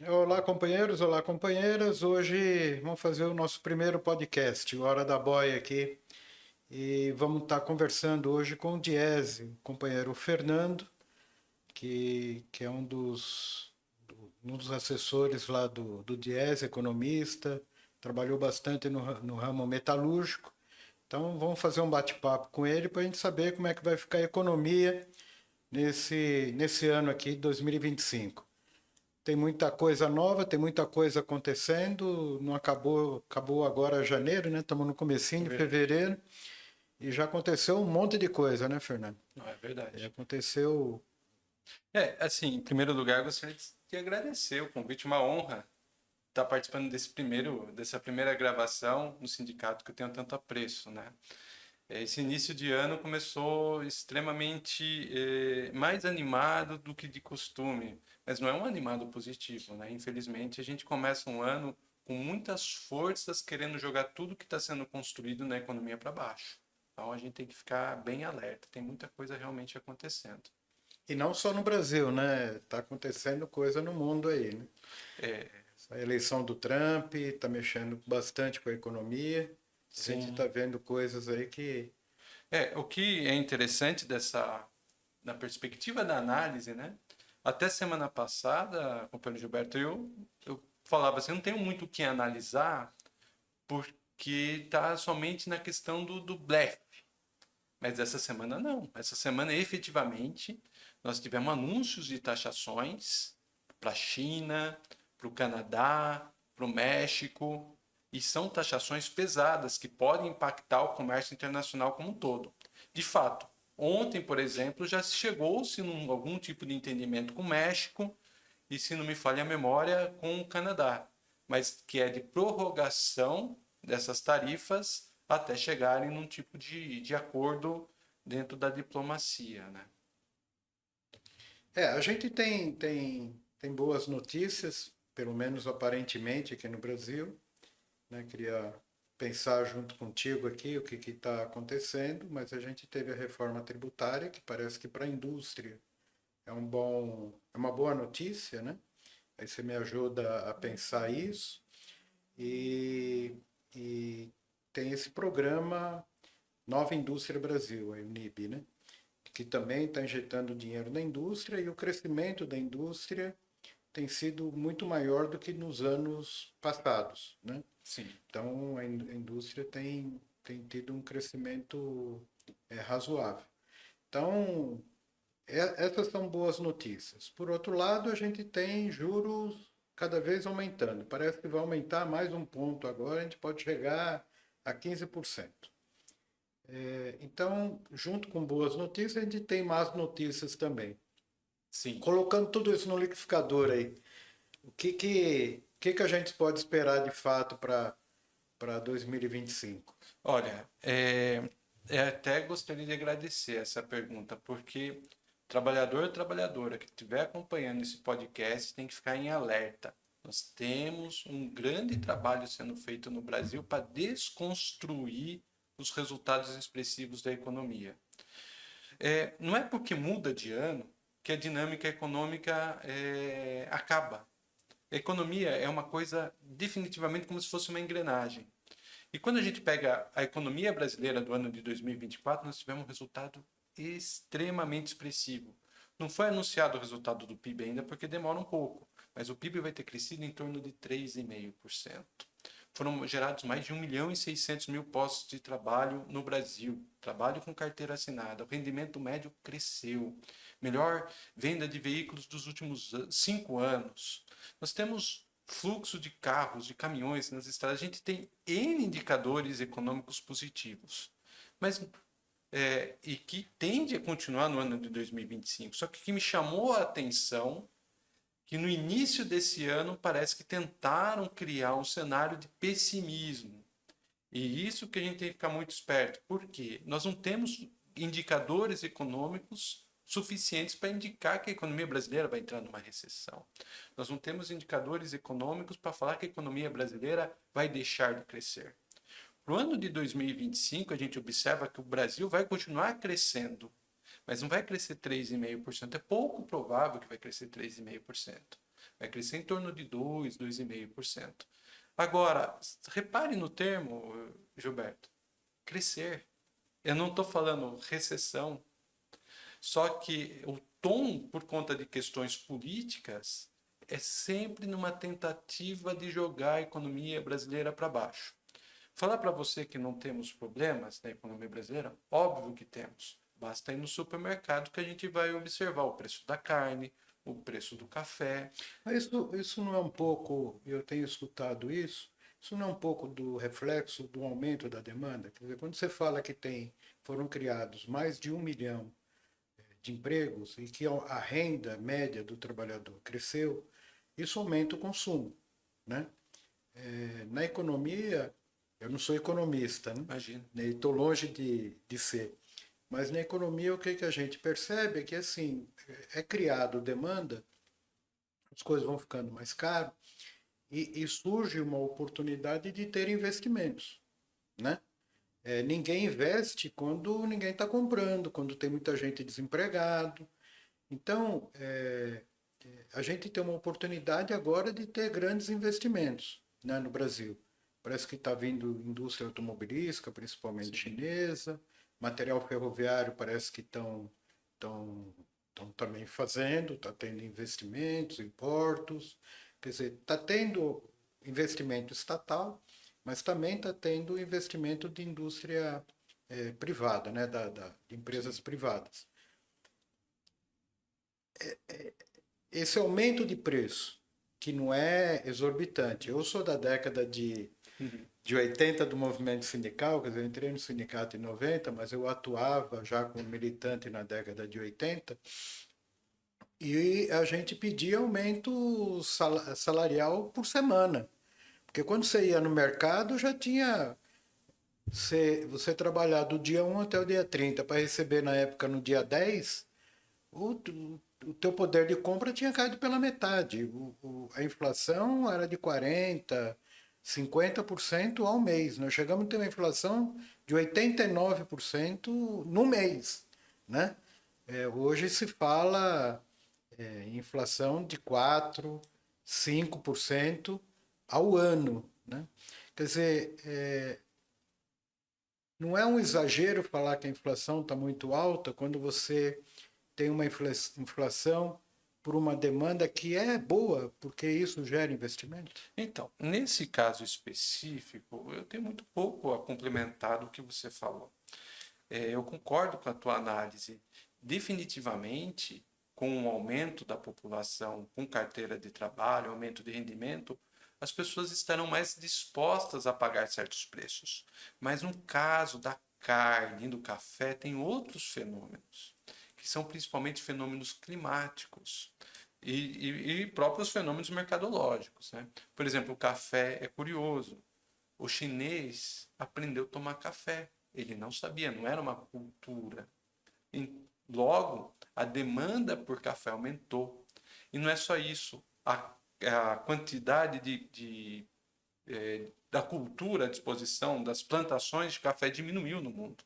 Olá, companheiros, olá, companheiras. Hoje vamos fazer o nosso primeiro podcast, o Hora da Boia aqui. E vamos estar conversando hoje com o Diese, o companheiro Fernando, que é um dos assessores lá do Diese, economista, trabalhou bastante no ramo metalúrgico. Então vamos fazer um bate-papo com ele para a gente saber como é que vai ficar a economia nesse ano aqui, 2025. Tem muita coisa nova, tem muita coisa acontecendo. Não acabou agora janeiro, né? Estamos no É comecinho de verdade. fevereiro e já aconteceu um monte de coisa, né, Fernando? Não, é E verdade. aconteceu. Assim, em primeiro lugar, gostaria de agradecer o convite, uma honra estar participando dessa primeira gravação no sindicato que eu tenho tanto apreço, né? Esse início de ano começou extremamente mais animado do que de costume, mas não é um animado positivo, né? Infelizmente, a gente começa um ano com muitas forças querendo jogar tudo que está sendo construído na economia para baixo. Então, a gente tem que ficar bem alerta, tem muita coisa realmente acontecendo. E não só no Brasil, né? Está acontecendo coisa no mundo aí, né? É, A eleição do Trump está mexendo bastante com a economia. A gente está sim. vendo coisas aí que. O que é interessante na perspectiva da análise, né? Até semana passada, companheiro Gilberto, eu falava assim, eu não tenho muito o que analisar, porque está somente na questão do blefe. Mas essa semana não. Essa semana, efetivamente, nós tivemos anúncios de taxações para a China, para o Canadá, para o México, e são taxações pesadas que podem impactar o comércio internacional como um todo. De fato, ontem, por exemplo, já chegou-se a algum tipo de entendimento com o México e, se não me falha a memória, com o Canadá, mas que é de prorrogação dessas tarifas até chegarem num tipo de acordo dentro da diplomacia, né? A gente tem boas notícias, pelo menos aparentemente aqui no Brasil, né? Queria pensar junto contigo aqui o que está acontecendo, mas a gente teve a reforma tributária, que parece que para a indústria é uma boa notícia, né? Aí você me ajuda a pensar isso. E, e tem esse programa Nova Indústria Brasil, a UNIB, né? Que também está injetando dinheiro na indústria e o crescimento da indústria tem sido muito maior do que nos anos passados, né? Sim. Então, a indústria tem tido um crescimento razoável. Então, essas são boas notícias. Por outro lado, a gente tem juros cada vez aumentando. Parece que vai aumentar mais um ponto agora, a gente pode chegar a 15%. Então, junto com boas notícias, a gente tem más notícias também. Sim. Colocando tudo isso no liquidificador aí, o que a gente pode esperar de fato para 2025? Olha, até gostaria de agradecer essa pergunta, porque trabalhador ou trabalhadora que estiver acompanhando esse podcast tem que ficar em alerta. Nós temos um grande trabalho sendo feito no Brasil para desconstruir os resultados expressivos da economia. Não é porque muda de ano que a dinâmica econômica acaba. A economia é uma coisa definitivamente como se fosse uma engrenagem. E quando a gente pega a economia brasileira do ano de 2024, nós tivemos um resultado extremamente expressivo. Não foi anunciado o resultado do PIB ainda porque demora um pouco, mas o PIB vai ter crescido em torno de 3,5%. Foram gerados mais de 1.600.000 postos de trabalho no Brasil, trabalho com carteira assinada. O rendimento médio cresceu. Melhor venda de veículos dos últimos 5 anos. Nós temos fluxo de carros, de caminhões nas estradas. A gente tem N indicadores econômicos positivos. Mas e que tende a continuar no ano de 2025. Só que o que me chamou a atenção que no início desse ano parece que tentaram criar um cenário de pessimismo. E isso que a gente tem que ficar muito esperto, porque nós não temos indicadores econômicos suficientes para indicar que a economia brasileira vai entrar numa recessão. Nós não temos indicadores econômicos para falar que a economia brasileira vai deixar de crescer. Para o ano de 2025, a gente observa que o Brasil vai continuar crescendo, mas não vai crescer 3,5%. É pouco provável que vai crescer 3,5%. vai crescer em torno de 2, 2,5%. Agora, repare no termo, Gilberto, crescer. Eu não estou falando recessão, só que o tom, por conta de questões políticas, é sempre numa tentativa de jogar a economia brasileira para baixo. Falar para você que não temos problemas na economia brasileira, óbvio que temos. Basta ir no supermercado que a gente vai observar o preço da carne, o preço do café. Mas isso não é um pouco, eu tenho escutado isso não é um pouco do reflexo do aumento da demanda? Quer dizer, quando você fala que foram criados mais de 1 milhão de empregos e que a renda média do trabalhador cresceu, isso aumenta o consumo, né? Na economia, eu não sou economista, né? Imagina. Estou longe de ser. Mas na economia, o que a gente percebe é que, assim, é criado demanda, as coisas vão ficando mais caras e surge uma oportunidade de ter investimentos, né? Ninguém investe quando ninguém está comprando, quando tem muita gente desempregado. Então, a gente tem uma oportunidade agora de ter grandes investimentos, né, no Brasil. Parece que está vindo indústria automobilística, principalmente Sim. chinesa, material ferroviário parece que estão também fazendo, está tendo investimentos em portos, quer dizer, está tendo investimento estatal, mas também está tendo investimento de indústria privada, né, de empresas Sim. privadas. Esse aumento de preço, que não é exorbitante, eu sou da década de 80 do movimento sindical, quer dizer, eu entrei no sindicato em 90, mas eu atuava já como militante na década de 80, e a gente pedia aumento salarial por semana. Porque quando você ia no mercado, já tinha. Você trabalhar do dia 1 até o dia 30 para receber na época no dia 10, o teu poder de compra tinha caído pela metade. A inflação era de 40%, 50% ao mês. Nós chegamos a ter uma inflação de 89% no mês, né? Hoje se fala em inflação de 4%, 5% ao ano, né? Quer dizer, não é um exagero falar que a inflação está muito alta quando você tem uma inflação por uma demanda que é boa, porque isso gera investimento. Então, nesse caso específico, eu tenho muito pouco a complementar do que você falou. Eu concordo com a tua análise. Definitivamente, com o aumento da população com carteira de trabalho, aumento de rendimento, as pessoas estarão mais dispostas a pagar certos preços. Mas no caso da carne e do café, tem outros fenômenos, que são principalmente fenômenos climáticos e próprios fenômenos mercadológicos, né? Por exemplo, o café é curioso. O chinês aprendeu a tomar café. Ele não sabia, não era uma cultura. Logo, a demanda por café aumentou. E não é só isso. A quantidade da cultura à disposição, das plantações de café diminuiu no mundo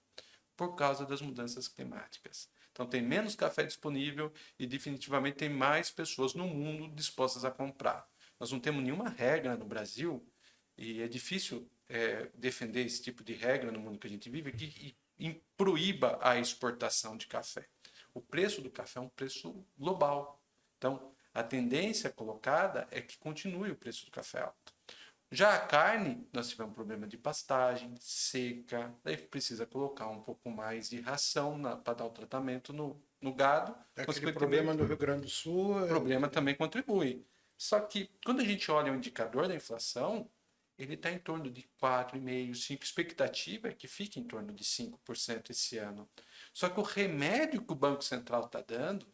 por causa das mudanças climáticas. Então tem menos café disponível e definitivamente tem mais pessoas no mundo dispostas a comprar. Nós não temos nenhuma regra no Brasil e é difícil defender esse tipo de regra no mundo que a gente vive que proíba a exportação de café. O preço do café é um preço global. Então, a tendência colocada é que continue o preço do café alto. Já a carne, nós tivemos um problema de pastagem, seca, daí precisa colocar um pouco mais de ração para dar o tratamento no gado. Aquele problema no Rio Grande do Sul. O problema também contribui. Só que quando a gente olha o indicador da inflação, ele está em torno de 4,5%, 5%. A expectativa é que fique em torno de 5% esse ano. Só que o remédio que o Banco Central está dando,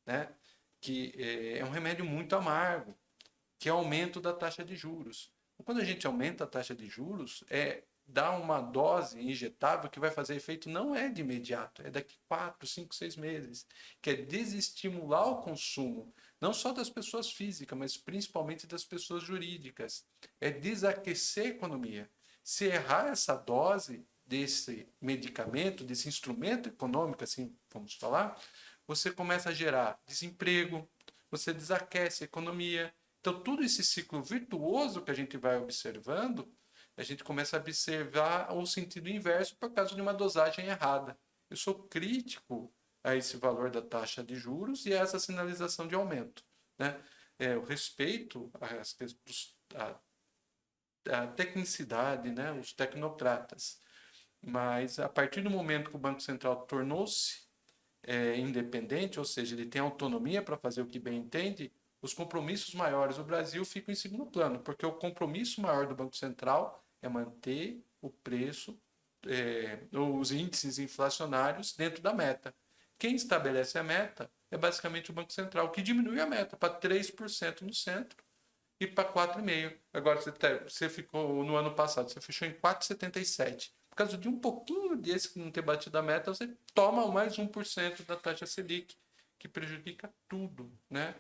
né, que é um remédio muito amargo, que é o aumento da taxa de juros. Quando a gente aumenta a taxa de juros, dá uma dose injetável que vai fazer efeito não é de imediato, é daqui 4, 5, 6 meses, que é desestimular o consumo, não só das pessoas físicas, mas principalmente das pessoas jurídicas. É desaquecer a economia. Se errar essa dose desse medicamento, desse instrumento econômico, assim vamos falar, você começa a gerar desemprego, você desaquece a economia Então, todo esse ciclo virtuoso que a gente vai observando, a gente começa a observar o sentido inverso por causa de uma dosagem errada. Eu sou crítico a esse valor da taxa de juros e a essa sinalização de aumento, né? Eu respeito a tecnicidade, né? Os tecnocratas, mas a partir do momento que o Banco Central tornou-se independente, ou seja, ele tem autonomia para fazer o que bem entende, os compromissos maiores do Brasil ficam em segundo plano, porque o compromisso maior do Banco Central é manter o preço, os índices inflacionários dentro da meta. Quem estabelece a meta é basicamente o Banco Central, que diminui a meta para 3% no centro e para 4,5%. Agora, você ficou no ano passado, você fechou em 4,77%. Por causa de um pouquinho desse que não ter batido a meta, você toma mais 1% da taxa Selic, que prejudica tudo, né?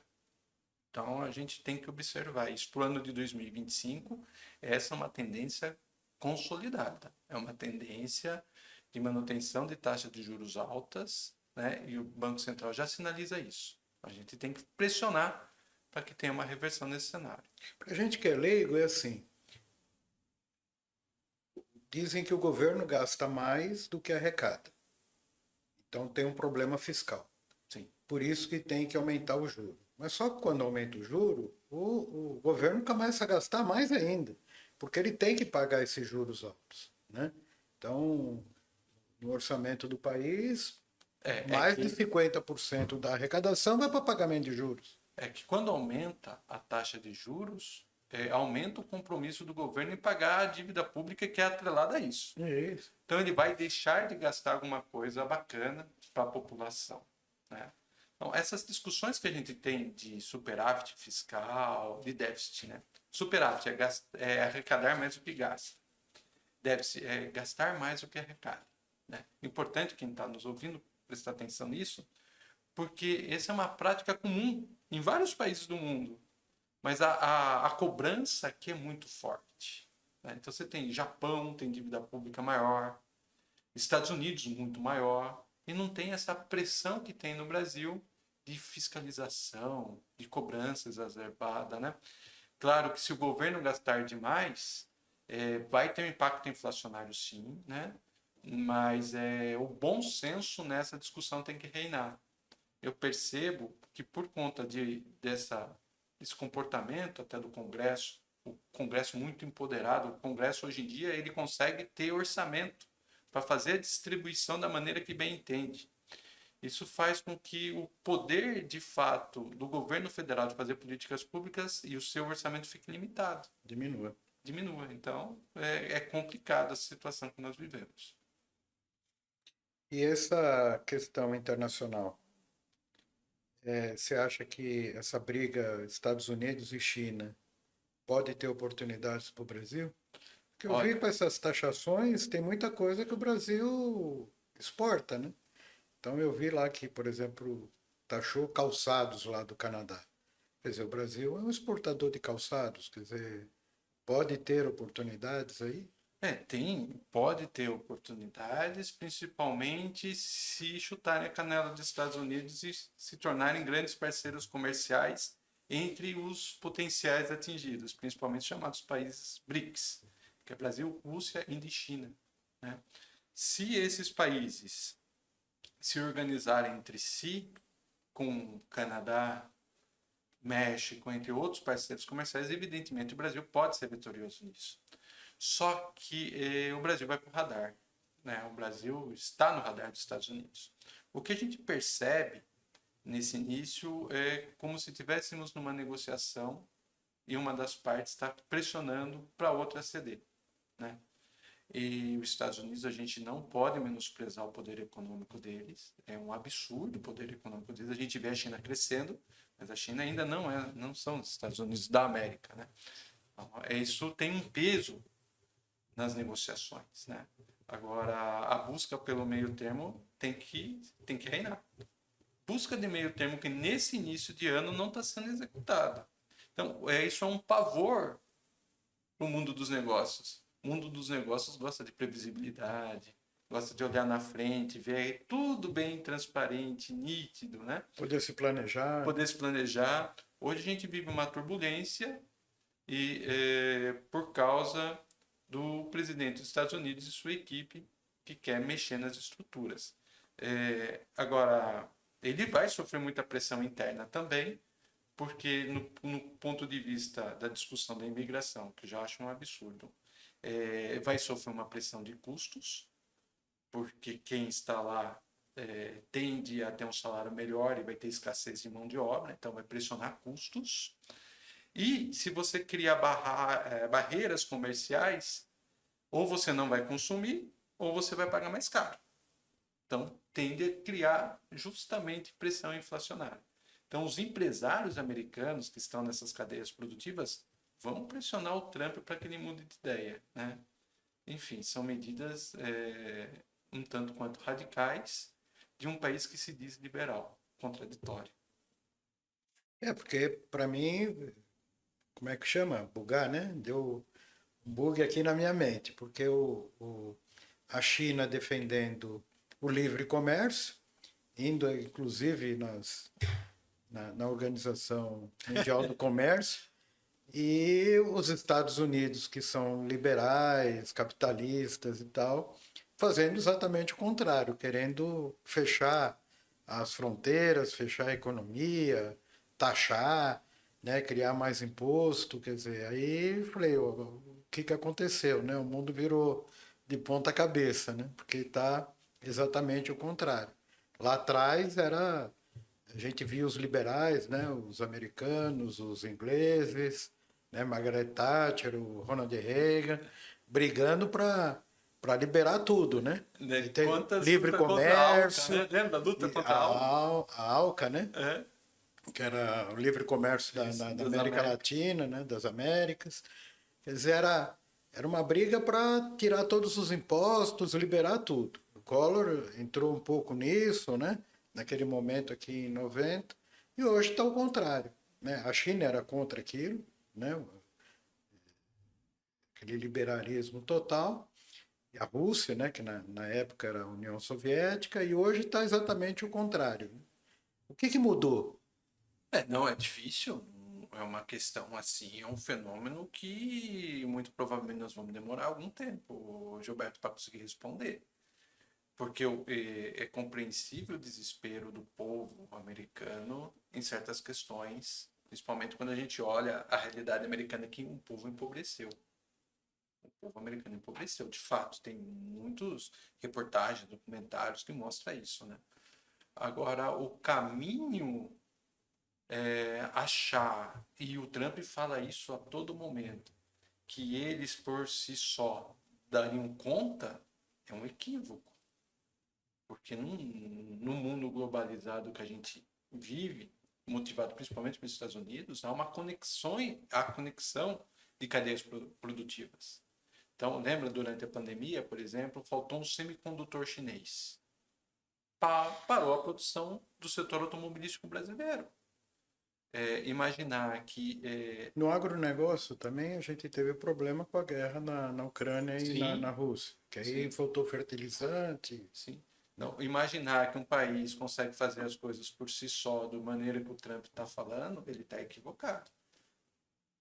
Então, a gente tem que observar isso. Para o ano de 2025, essa é uma tendência consolidada. É uma tendência de manutenção de taxas de juros altas, né? E o Banco Central já sinaliza isso. A gente tem que pressionar para que tenha uma reversão nesse cenário. Para a gente que é leigo, é assim. Dizem que o governo gasta mais do que arrecada. Então tem um problema fiscal. Sim. Por isso que tem que aumentar o juro. Mas só que quando aumenta o juro, o governo começa a gastar mais ainda, porque ele tem que pagar esses juros altos, né? Então, no orçamento do país, mais de 50% da arrecadação vai para pagamento de juros. É que quando aumenta a taxa de juros, aumenta o compromisso do governo em pagar a dívida pública que é atrelada a isso. Isso. Então ele vai deixar de gastar alguma coisa bacana para a população, né? Então, essas discussões que a gente tem de superávit fiscal, de déficit, né? Superávit é arrecadar mais do que gasta. Déficit é gastar mais do que arrecada, né? Importante quem está nos ouvindo prestar atenção nisso, porque essa é uma prática comum em vários países do mundo, mas a cobrança aqui é muito forte, né? Então você tem Japão, tem dívida pública maior, Estados Unidos muito maior, e não tem essa pressão que tem no Brasil de fiscalização, de cobrança exacerbada, né? Claro que se o governo gastar demais, vai ter um impacto inflacionário sim, né? Mas o bom senso nessa discussão tem que reinar. Eu percebo que por conta desse comportamento até do Congresso, o Congresso muito empoderado, o Congresso hoje em dia ele consegue ter orçamento para fazer a distribuição da maneira que bem entende. Isso faz com que o poder, de fato, do governo federal de fazer políticas públicas e o seu orçamento fique limitado. Diminua. Então, é complicada a situação que nós vivemos. E essa questão internacional? Você acha que essa briga Estados Unidos e China pode ter oportunidades para o Brasil? Porque eu vi com essas taxações, tem muita coisa que o Brasil exporta, né? Então eu vi lá que, por exemplo, taxou calçados lá do Canadá. Quer dizer, o Brasil é um exportador de calçados, quer dizer, pode ter oportunidades aí? Pode ter oportunidades, principalmente se chutarem a canela dos Estados Unidos e se tornarem grandes parceiros comerciais entre os potenciais atingidos, principalmente chamados países BRICS, que é Brasil, Rússia, Índia e China, né? Se esses países se organizarem entre si, com Canadá, México, entre outros parceiros comerciais, evidentemente o Brasil pode ser vitorioso nisso. Só que o Brasil vai para o radar, né? O Brasil está no radar dos Estados Unidos. O que a gente percebe nesse início é como se estivéssemos numa negociação e uma das partes está pressionando para a outra ceder, né? E os Estados Unidos, a gente não pode menosprezar o poder econômico deles. É um absurdo o poder econômico deles. A gente vê a China crescendo, mas a China ainda não são os Estados Unidos da América, né? Então, isso tem um peso nas negociações, né? Agora, a busca pelo meio termo tem que reinar. Busca de meio termo que nesse início de ano não está sendo executada. Então, isso é um pavor para o mundo dos negócios. O mundo dos negócios gosta de previsibilidade, gosta de olhar na frente, ver tudo bem transparente, nítido, né? Poder se planejar. Poder se planejar. Hoje a gente vive uma turbulência e por causa do presidente dos Estados Unidos e sua equipe que quer mexer nas estruturas. Agora, ele vai sofrer muita pressão interna também, porque no ponto de vista da discussão da imigração, que eu já acho um absurdo, vai sofrer uma pressão de custos, porque quem está lá tende a ter um salário melhor e vai ter escassez de mão de obra, então vai pressionar custos. E se você criar barreiras comerciais, ou você não vai consumir, ou você vai pagar mais caro. Então, tende a criar justamente pressão inflacionária. Então, os empresários americanos que estão nessas cadeias produtivas vão pressionar o Trump para que ele mude de ideia, né? Enfim, são medidas um tanto quanto radicais de um país que se diz liberal, contraditório. Porque para mim, como é que chama? Bugar, né? Deu um bug aqui na minha mente, porque a China defendendo o livre comércio, indo inclusive na Organização Mundial do Comércio, e os Estados Unidos, que são liberais, capitalistas e tal, fazendo exatamente o contrário, querendo fechar as fronteiras, fechar a economia, taxar, né, criar mais imposto, quer dizer, aí falei, o que que aconteceu, né? O mundo virou de ponta cabeça, né? Porque está exatamente o contrário. Lá atrás a gente via os liberais, né, os americanos, os ingleses, né, Margaret Thatcher, o Ronald Reagan, brigando para liberar tudo, né? E ter Quantas livre lutas contra a ALCA, comércio, né? Lembra da luta e contra a ALCA? a ALCA, né? É, Que era o livre comércio isso, da das América Américas. Latina, né? Das Américas. Quer dizer, era uma briga para tirar todos os impostos, liberar tudo. O Collor entrou um pouco nisso, né? Naquele momento aqui em 90, e hoje está o contrário. Né? A China era contra aquilo, né? Aquele liberalismo total, e a Rússia, né? Que na época era a União Soviética, e hoje está exatamente o contrário. Né? O que mudou? Não é difícil, é uma questão assim, é um fenômeno que muito provavelmente nós vamos demorar algum tempo, Gilberto, para conseguir responder. Porque é compreensível o desespero do povo americano em certas questões, principalmente quando a gente olha a realidade americana que o povo empobreceu. O povo americano empobreceu, de fato. Tem muitos reportagens, documentários que mostram isso, né? Agora, o caminho achar, e o Trump fala isso a todo momento, que eles por si só dariam conta, é um equívoco. Porque no mundo globalizado que a gente vive, motivado principalmente pelos Estados Unidos, há conexão de cadeias produtivas. Então, lembra durante a pandemia, por exemplo, faltou um semicondutor chinês. Parou a produção do setor automobilístico brasileiro. Imaginar que. No agronegócio também a gente teve problema com a guerra na Ucrânia e na Sim, Rússia, que aí sim, faltou fertilizante. sim. Não, imaginar que um país consegue fazer as coisas por si só, da maneira que o Trump está falando, ele está equivocado.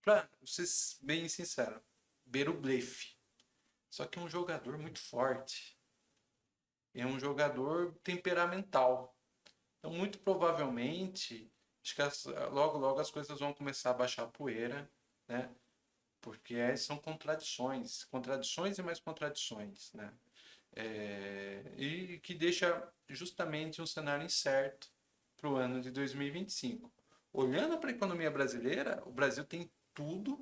Para ser bem sincero, beira o blefe. Só que é um jogador muito forte. É um jogador temperamental. Então, muito provavelmente, acho que logo, logo as coisas vão começar a baixar a poeira, né? Porque são contradições, contradições e mais contradições, né? E que deixa justamente um cenário incerto para o ano de 2025. Olhando para a economia brasileira, o Brasil tem tudo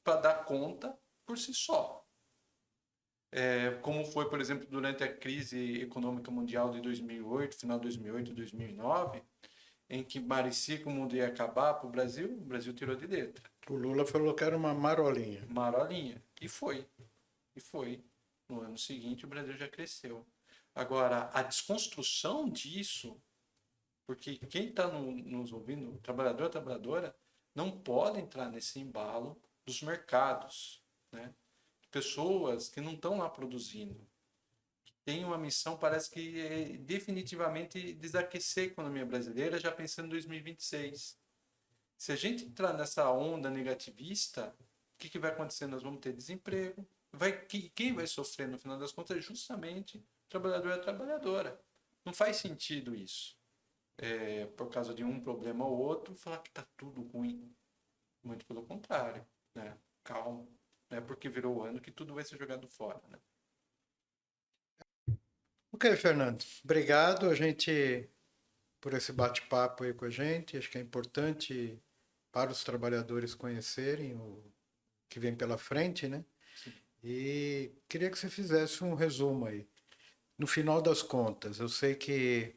para dar conta por si só. Como foi, por exemplo, durante a crise econômica mundial de 2008, final de 2008, 2009, em que parecia que o mundo ia acabar para o Brasil tirou de letra. O Lula falou que era uma marolinha. Marolinha. E foi. E foi. No ano seguinte, o Brasil já cresceu. Agora, a desconstrução disso, porque quem está nos ouvindo, trabalhador, trabalhadora, não pode entrar nesse embalo dos mercados, né? Pessoas que não estão lá produzindo, que têm uma missão, parece que é definitivamente desaquecer a economia brasileira, já pensando em 2026. Se a gente entrar nessa onda negativista, o que vai acontecer? Nós vamos ter desemprego. Quem vai sofrer no final das contas é justamente o trabalhador e a trabalhadora. Não faz sentido isso. Por causa de um problema ou outro, falar que está tudo ruim. Muito pelo contrário, né? Calma. Não é porque virou o ano que tudo vai ser jogado fora, né? Ok, Fernando. Obrigado por esse bate-papo aí com a gente. Acho que é importante para os trabalhadores conhecerem o que vem pela frente, né? Sim. E queria que você fizesse um resumo aí. No final das contas, eu sei que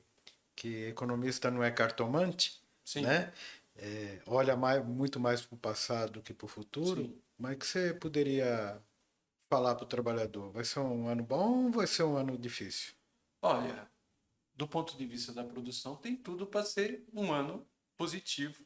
economista não é cartomante, Sim, né? Olha muito mais para o passado do que para o futuro, sim. mas que você poderia falar para o trabalhador? Vai ser um ano bom ou vai ser um ano difícil? Olha, do ponto de vista da produção, tem tudo para ser um ano positivo.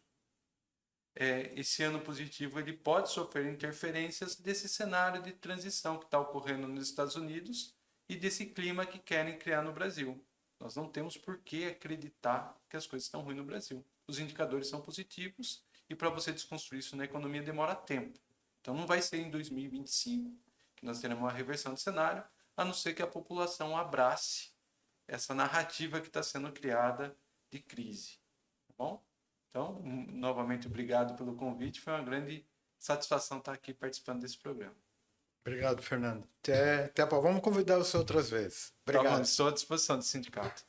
Esse ano positivo ele pode sofrer interferências desse cenário de transição que está ocorrendo nos Estados Unidos e desse clima que querem criar no Brasil. Nós não temos por que acreditar que as coisas estão ruins no Brasil. Os indicadores são positivos e para você desconstruir isso na economia demora tempo. Então não vai ser em 2025 que nós teremos uma reversão de cenário, a não ser que a população abrace essa narrativa que está sendo criada de crise. Tá bom? Então, novamente, obrigado pelo convite. Foi uma grande satisfação estar aqui participando desse programa. Obrigado, Fernando. Vamos convidar você outras vezes. Tá bom, Obrigado. estou à disposição do sindicato.